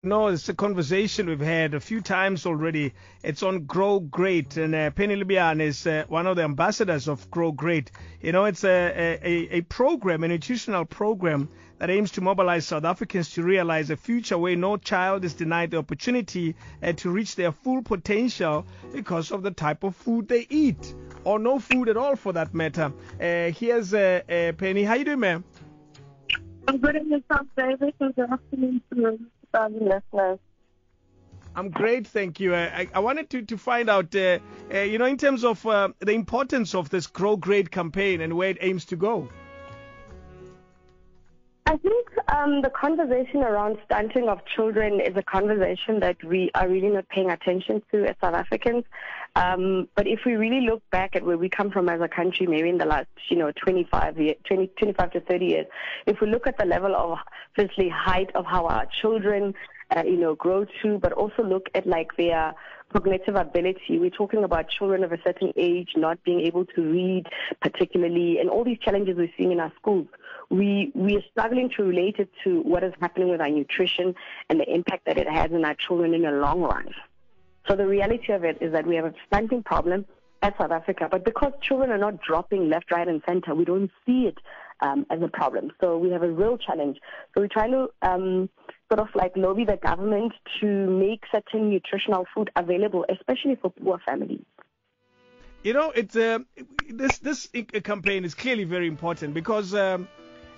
No, it's a conversation we've had a few times already. It's on Grow Great, and Penny Lebyane is one of the ambassadors of Grow Great. You know, it's a program, a nutritional program that aims to mobilize South Africans to realize a future where no child is denied the opportunity to reach their full potential because of the type of food they eat, or no food at all for that matter. Here's Penny. How you doing, ma'am? I'm good at yourself, David. Good afternoon to listeners. I'm great, thank you. I wanted to find out, in terms of the importance of this Grow Great campaign and where it aims to go. I think the conversation around stunting of children is a conversation that we are really not paying attention to as South Africans. But if we really look back at where we come from as a country, maybe in the last, 25 to 30 years, if we look at the level of, firstly, height of how our children, grow to, but also look at like their cognitive ability. We're talking about children of a certain age not being able to read particularly, and all these challenges we're seeing in our schools. We are struggling to relate it to what is happening with our nutrition and the impact that it has on our children in the long run. So the reality of it is that we have a stunting problem as South Africa, but because children are not dropping left, right, and center, we don't see it as a problem. So we have a real challenge. So we're trying to sort of like lobby the government to make certain nutritional food available, especially for poor families. You know, it's this campaign is clearly very important because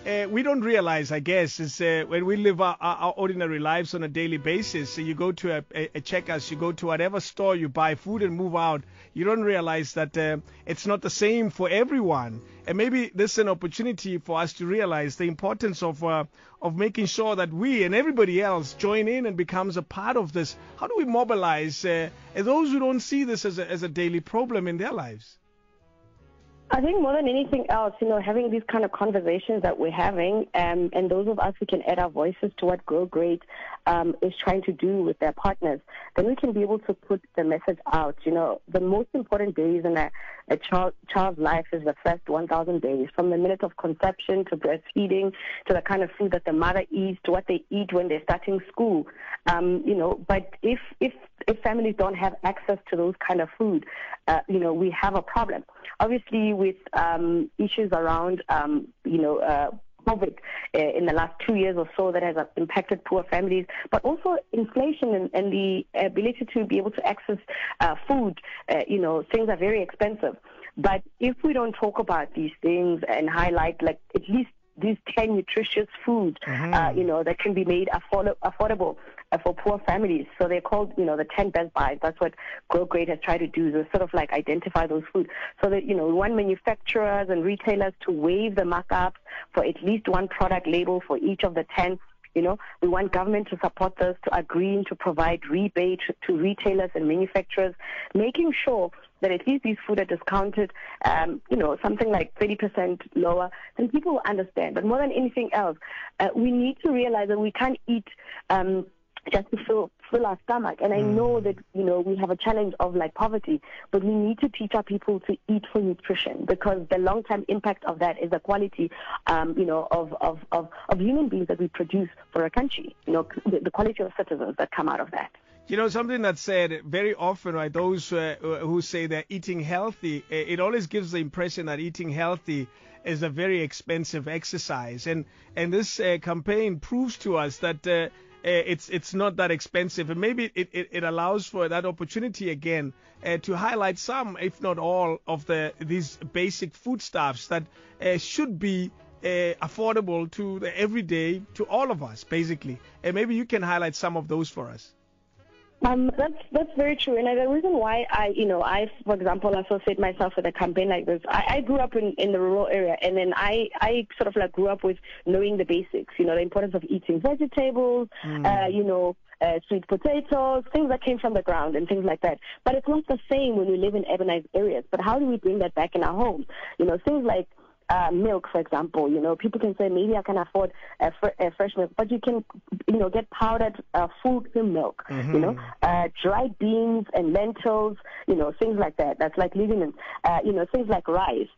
we don't realize, I guess, is when we live our ordinary lives on a daily basis. So you go to a Checkers, you go to whatever store, you buy food and move out. You don't realize that it's not the same for everyone. And maybe this is an opportunity for us to realize the importance of making sure that we and everybody else join in and becomes a part of this. How do we mobilize those who don't see this as a daily problem in their lives? I think more than anything else, having these kind of conversations that we're having, and those of us who can add our voices to what Grow Great is trying to do with their partners, then we can be able to put the message out. The most important days in a child's life is the first 1,000 days, from the minute of conception to breastfeeding to the kind of food that the mother eats to what they eat when they're starting school. But if families don't have access to those kind of food, we have a problem. Obviously, with issues around, COVID in the last 2 years or so that has impacted poor families, but also inflation and the ability to be able to access food. Things are very expensive. But if we don't talk about these things and highlight like at least these 10 nutritious foods, that can be made affordable for poor families. So they're called, the 10 best buys. That's what Grow Great has tried to do, is sort of like identify those foods. So that, we want manufacturers and retailers to waive the markups for at least one product label for each of the 10. We want government to support this, to agree to provide rebates to retailers and manufacturers, making sure that at least these food are discounted, something like 30% lower, then people will understand. But more than anything else, we need to realize that we can't eat just to fill our stomach. And I know that, we have a challenge of like poverty, but we need to teach our people to eat for nutrition, because the long-term impact of that is the quality, of human beings that we produce for a country, the quality of citizens that come out of that. Something that's said very often, right? Those who say they're eating healthy, it always gives the impression that eating healthy is a very expensive exercise. And this campaign proves to us that it's not that expensive. And maybe it allows for that opportunity again to highlight some, if not all, of these basic foodstuffs that should be affordable to the everyday, to all of us, basically. And maybe you can highlight some of those for us. That's very true, and the reason why I, for example, associate myself with a campaign like this, I grew up in the rural area, and then I sort of like grew up with knowing the basics, the importance of eating vegetables, sweet potatoes, things that came from the ground and things like that. But it's not the same when we live in urbanized areas. But how do we bring that back in our homes? Things like milk, for example. People can say maybe I can afford fresh milk, but you can, get powdered full cream milk. Dried beans and lentils. Things like that. That's like lignans. Things like rice,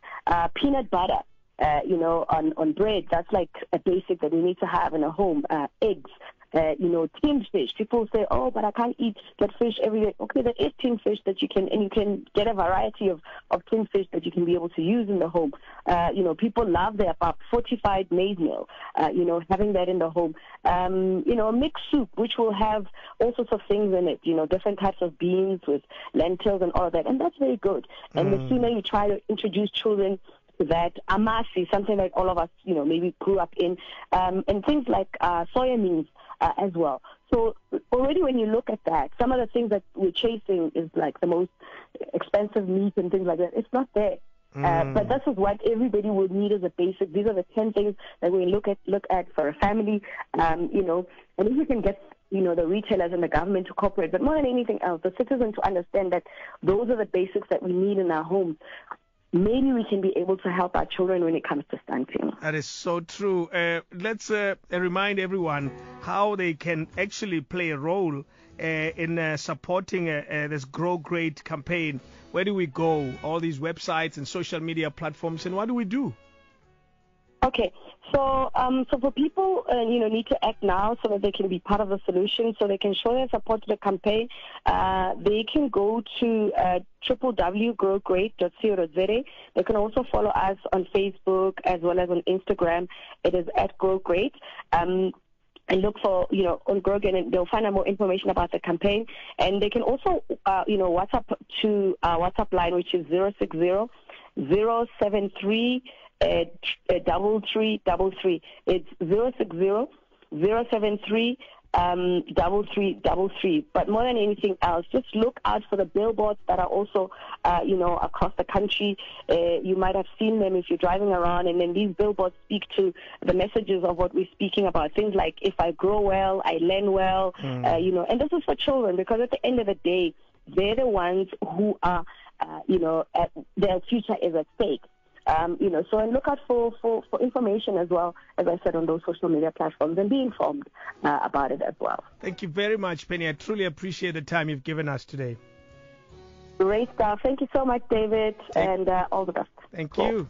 peanut butter. On bread. That's like a basic that we need to have in a home. Eggs. tinned fish. People say, oh, but I can't eat that fish every day. Okay, there is tinned fish that you can get a variety of tinned fish that you can be able to use in the home. People love their fortified maize meal, having that in the home. A mixed soup, which will have all sorts of things in it, different types of beans with lentils and all of that. And that's very good. And the sooner you try to introduce children to that, amasi, something that all of us, maybe grew up in, and things like soya beans as well. So already when you look at that, some of the things that we're chasing is like the most expensive meat and things like that. It's not there. But this is what everybody would need as a basic. These are the 10 things that we look at for a family, and if we can get the retailers and the government to cooperate, but more than anything else, the citizen to understand that those are the basics that we need in our homes. Maybe we can be able to help our children when it comes to stunting. That is so true. Let's remind everyone how they can actually play a role in supporting this Grow Great campaign. Where do we go? All these websites and social media platforms, and what do we do? Okay, so for people, need to act now so that they can be part of the solution, so they can show their support to the campaign. They can go to www.growgreat.co.za. They can also follow us on Facebook as well as on Instagram. It is at Grow Great. And look for, on Grow Great, and they'll find out more information about the campaign. And they can also, WhatsApp to our WhatsApp line, which is 060-073 3333. It's 060-073 3333. But more than anything else, just look out for the billboards that are also, across the country. You might have seen them if you're driving around, and then these billboards speak to the messages of what we're speaking about. Things like, if I grow well, I learn well, and this is for children, because at the end of the day, they're the ones who are, their future is at stake. And look out for information as well, as I said, on those social media platforms, and be informed about it as well. Thank you very much, Penny. I truly appreciate the time you've given us today. Great stuff. Thank you so much, David, and all the best. Thank you.